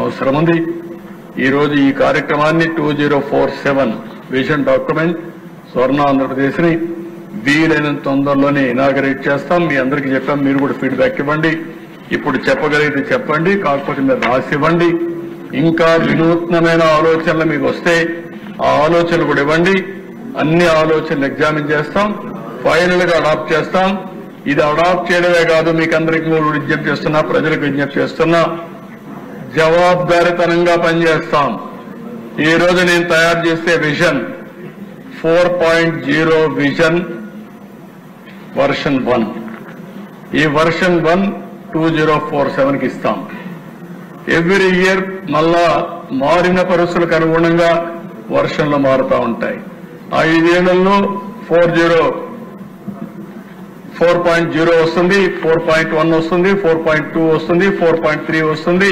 అవసరం ఉంది. ఈ రోజు ఈ కార్యక్రమాన్ని 2047 విజన్ డాక్యుమెంట్ స్వర్ణ ఆంధ్రప్రదేశ్ ని వీలైనంత తొందరలోనే ఇనాగరేట్ చేస్తాం. మీ అందరికీ చెప్పాం, మీరు కూడా ఫీడ్బ్యాక్ ఇవ్వండి. ఇప్పుడు చెప్పగలిగితే చెప్పండి, కాకపోతే మీరు రాసివ్వండి. ఇంకా వినూత్నమైన ఆలోచనలు మీకు వస్తే ఆ ఆలోచనలు కూడా ఇవ్వండి. అన్ని ఆలోచనలు ఎగ్జామిన్ చేస్తాం, ఫైనల్ గా అడాప్ట్ చేస్తాం. ఇది అడాప్ట్ చేయడమే కాదు, మీకు అందరికీ విజ్ఞప్తి చేస్తున్నా, ప్రజలకు విజ్ఞప్తి చేస్తున్నా, జవాబుదారీతనంగా పనిచేస్తాం. ఈ రోజు నేను తయారు చేసే విజన్ 4.0 విజన్ వర్షన్ 1. ఈ వర్షన్ 1 2047 కి ఇస్తాం. ఎవ్రీ ఇయర్ మళ్ళా మారిన పరిస్థితులకు అనుగుణంగా వర్షన్లు మారుతూ ఉంటాయి. 5 ఏళ్లలో 4.0 వస్తుంది, 4.1 వస్తుంది, 4.2 వస్తుంది, 4.3 వస్తుంది.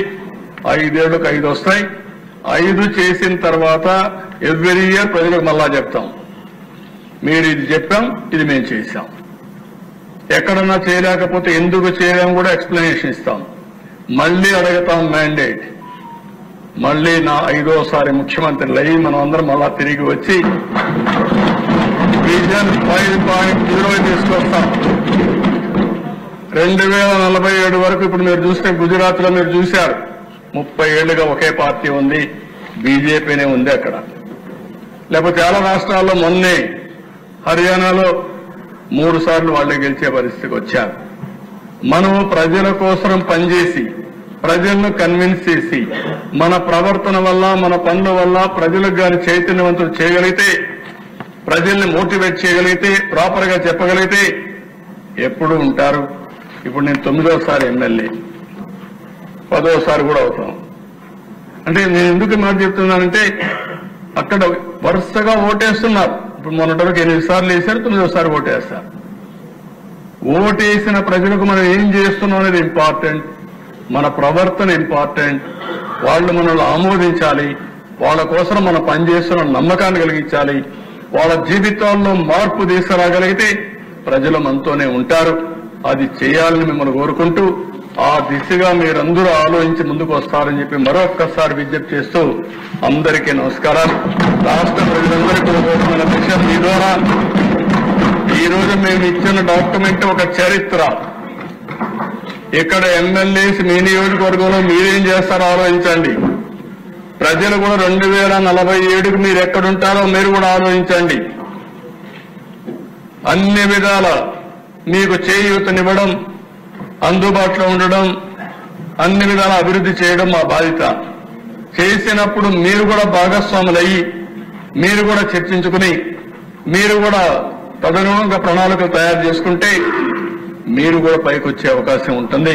5 ఏళ్లకు 5 వస్తాయి. 5 చేసిన తర్వాత ఎవ్రీ ఇయర్ ప్రజలకు మళ్ళా చెప్తాం, మీరు ఇది చెప్పాం, ఇది మేము చేశాం. ఎక్కడన్నా చేయలేకపోతే ఎందుకు చేయలేం కూడా ఎక్స్ప్లెనేషన్ ఇస్తాం. మళ్లీ అడుగుతాం మ్యాండేట్. మళ్లీ నా 5వ ముఖ్యమంత్రులు అయ్యి మనం అందరం మళ్ళా తిరిగి వచ్చి విజన్ 5.0 తీసుకొస్తాం. 2047 వరకు ఇప్పుడు మీరు చూస్తే గుజరాత్ లో మీరు చూశారు, 30 ఏళ్లుగా ఒకే పార్టీ ఉంది, బీజేపీనే ఉంది అక్కడ. లేకపోతే చాలా రాష్ట్రాల్లో మొన్నే హర్యానాలో 3 సార్లు వాళ్ళే గెలిచే పరిస్థితికి వచ్చారు. మనం ప్రజల కోసం పనిచేసి ప్రజలను కన్విన్స్ చేసి మన ప్రవర్తన వల్ల మన పనుల వల్ల ప్రజలకు గాని చైతన్యవంతులు చేయగలిగితే, ప్రజల్ని మోటివేట్ చేయగలిగితే, ప్రాపర్ గా చెప్పగలిగితే ఎప్పుడు ఉంటారు. ఇప్పుడు నేను 9వ ఎమ్మెల్యే, 10వ కూడా అవుతాం. అంటే నేను ఎందుకు మాట చెప్తున్నానంటే అక్కడ వరుసగా ఓటేస్తున్నారు. ఇప్పుడు మొన్నటి వరకు 8 సార్లు వేశారు, 9వ ఓటేస్తారు. ఓటేసిన ప్రజలకు మనం ఏం చేస్తున్నాం అనేది ఇంపార్టెంట్, మన ప్రవర్తన ఇంపార్టెంట్. వాళ్ళు మనల్ని ఆమోదించాలి, వాళ్ళ కోసం మనం పనిచేస్తున్న నమ్మకాన్ని కలిగించాలి. వాళ్ళ జీవితాల్లో మార్పు తీసుకురాగలిగితే ప్రజలు మనతోనే ఉంటారు. అది చేయాలని మిమ్మల్ని కోరుకుంటూ ఆ దిశగా మీరందరూ ఆలోచించి ముందుకు వస్తారని చెప్పి మరొక్కసారి విజ్ఞప్తి చేస్తూ అందరికీ నమస్కారాలు. రాష్ట్ర ప్రజలందరికీ కోరుకున్న విషయం మీ ద్వారా ఈ రోజు మేము ఇచ్చిన డాక్యుమెంట్ ఒక చరిత్ర. ఇక్కడ ఎమ్మెల్యేస్ మీ నియోజకవర్గంలో మీరేం చేస్తారో ఆలోచించండి. ప్రజలు కూడా 2047కి మీరు ఎక్కడుంటారో మీరు కూడా ఆలోచించండి. అన్ని విధాల మీకు చేయూతనివ్వడం, అందుబాటులో ఉండడం, అన్ని విధాల అభివృద్ధి చేయడం మా బాధ్యత. చేసినప్పుడు మీరు కూడా భాగస్వాములయ్యి మీరు కూడా చర్చించుకుని మీరు కూడా తదనుగుణంగా ప్రణాళికలు తయారు చేసుకుంటే మీరు కూడా పైకి వచ్చే అవకాశం ఉంటుంది.